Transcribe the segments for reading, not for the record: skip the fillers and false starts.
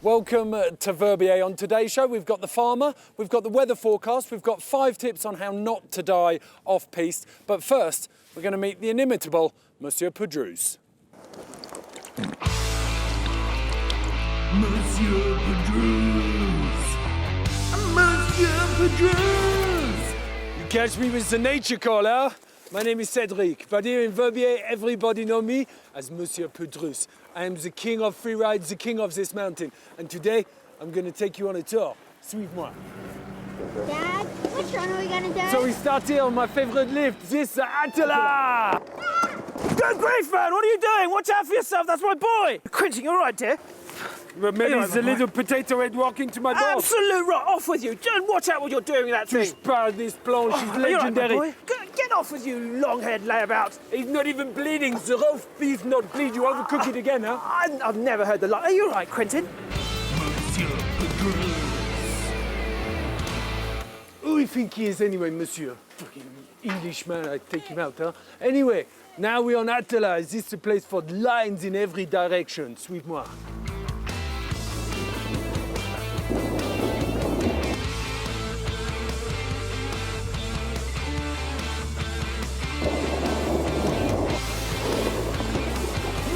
Welcome to Verbier. On today's show, we've got the farmer, we've got the weather forecast, we've got 5 tips on how not to die off-piste. But first, we're going to meet the inimitable Monsieur Poudreuse. Monsieur Poudreuse! Monsieur Poudreuse! You catch me with the nature caller? My name is Cedric, but here in Verbier, everybody knows me as Monsieur Poudreuse. I am the king of free rides, the king of this mountain. And today, I'm going to take you on a tour. Suivez-moi. Dad, which one are we going to do? So we start here on my favorite lift, this Attila! Good grief, man! What are you doing? Watch out for yourself, that's my boy! Quentin, you all right, dear? But maybe it's a little potato head walking to my door. Absolute right, off with you. Don't watch out what you're doing with that thing. Touche this planche, she's legendary. Right, get off with you, long-haired layabout. He's not even bleeding, the roast beef not bleed. You overcook it again, huh? I've never heard the line. Are you all right, Quentin? Monsieur Poudreuse. Who do you think he is anyway, monsieur? Fucking Englishman, I take him out, huh? Anyway, now we're on Attila. Is this the place for lines in every direction? Suivez-moi.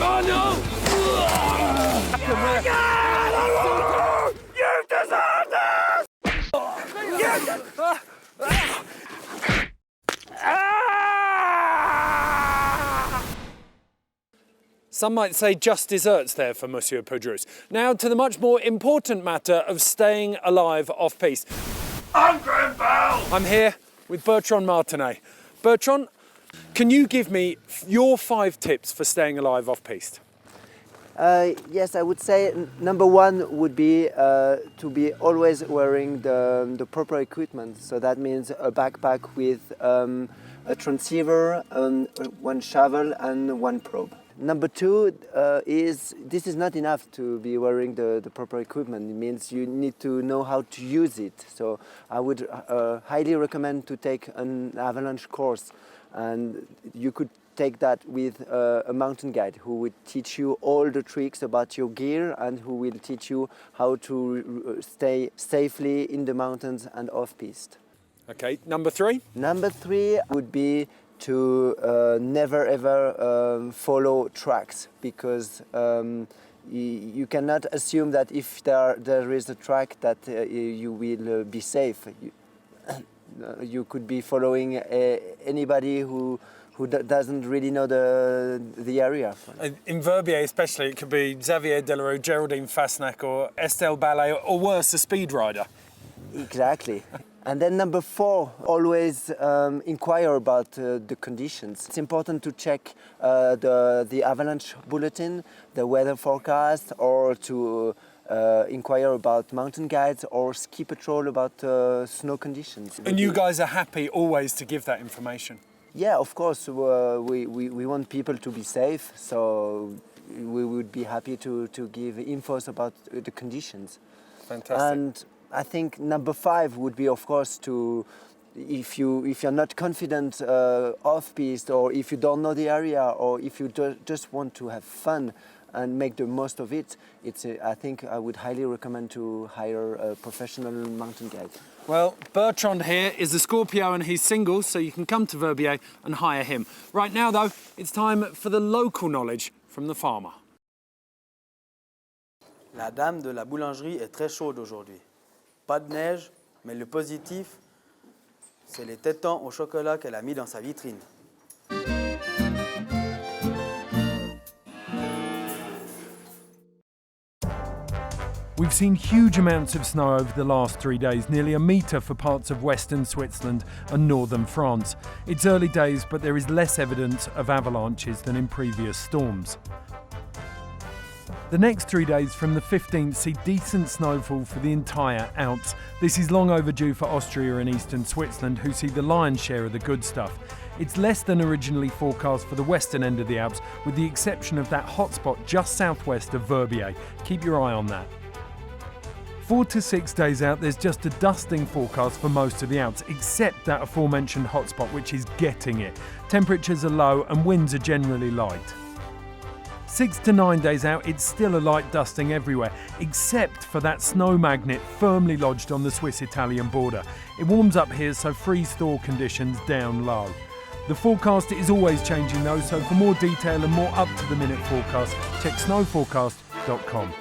Oh no! You deserve this! Some might say just desserts there for Monsieur Poudreuse. Now to the much more important matter of staying alive off-piste. I'm Grandpa! I'm here with Bertrand Martenet. Bertrand, can you give me your 5 tips for staying alive off-piste? Yes, I would say number 1 would be to be always wearing the proper equipment. So that means a backpack with a transceiver, 1 shovel and 1 probe. Number 2 is this is not enough to be wearing the proper equipment. It means you need to know how to use it. So I would highly recommend to take an avalanche course. And you could take that with a mountain guide who would teach you all the tricks about your gear and who will teach you how to stay safely in the mountains and off-piste. Okay, number 3? Number 3 would be to never ever follow tracks, because you cannot assume that if there is a track that you will be safe. You could be following anybody who doesn't really know the area. In Verbier especially, it could be Xavier Delarue, Geraldine Fasnac or Estelle Ballet, or worse, a speed rider. Exactly. And then number 4, always inquire about the conditions. It's important to check the avalanche bulletin, the weather forecast, or to inquire about mountain guides or ski patrol about snow conditions. And you guys are happy always to give that information? Yeah, of course. We want people to be safe, so we would be happy to give infos about the conditions. Fantastic. And I think number 5 would be, of course, to if you're not confident off-piste, or if you don't know the area, or if you just want to have fun and make the most of it, I think I would highly recommend to hire a professional mountain guide. Well, Bertrand here is a Scorpio and he's single, so you can come to Verbier and hire him. Right now, though, it's time for the local knowledge from the farmer. La dame de la boulangerie est très chaude aujourd'hui. Pas de neige, mais le positif, c'est les tétons au chocolat qu'elle a mis dans sa vitrine. We've seen huge amounts of snow over the last 3 days, nearly a metre for parts of western Switzerland and northern France. It's early days, but there is less evidence of avalanches than in previous storms. The next 3 days from the 15th see decent snowfall for the entire Alps. This is long overdue for Austria and eastern Switzerland, who see the lion's share of the good stuff. It's less than originally forecast for the western end of the Alps, with the exception of that hotspot just southwest of Verbier. Keep your eye on that. 4 to 6 days out, there's just a dusting forecast for most of the Alps, except that aforementioned hotspot, which is getting it. Temperatures are low and winds are generally light. 6 to 9 days out, it's still a light dusting everywhere, except for that snow magnet firmly lodged on the Swiss-Italian border. It warms up here, so freeze-thaw conditions down low. The forecast is always changing though, so for more detail and more up-to-the-minute forecast, check snowforecast.com.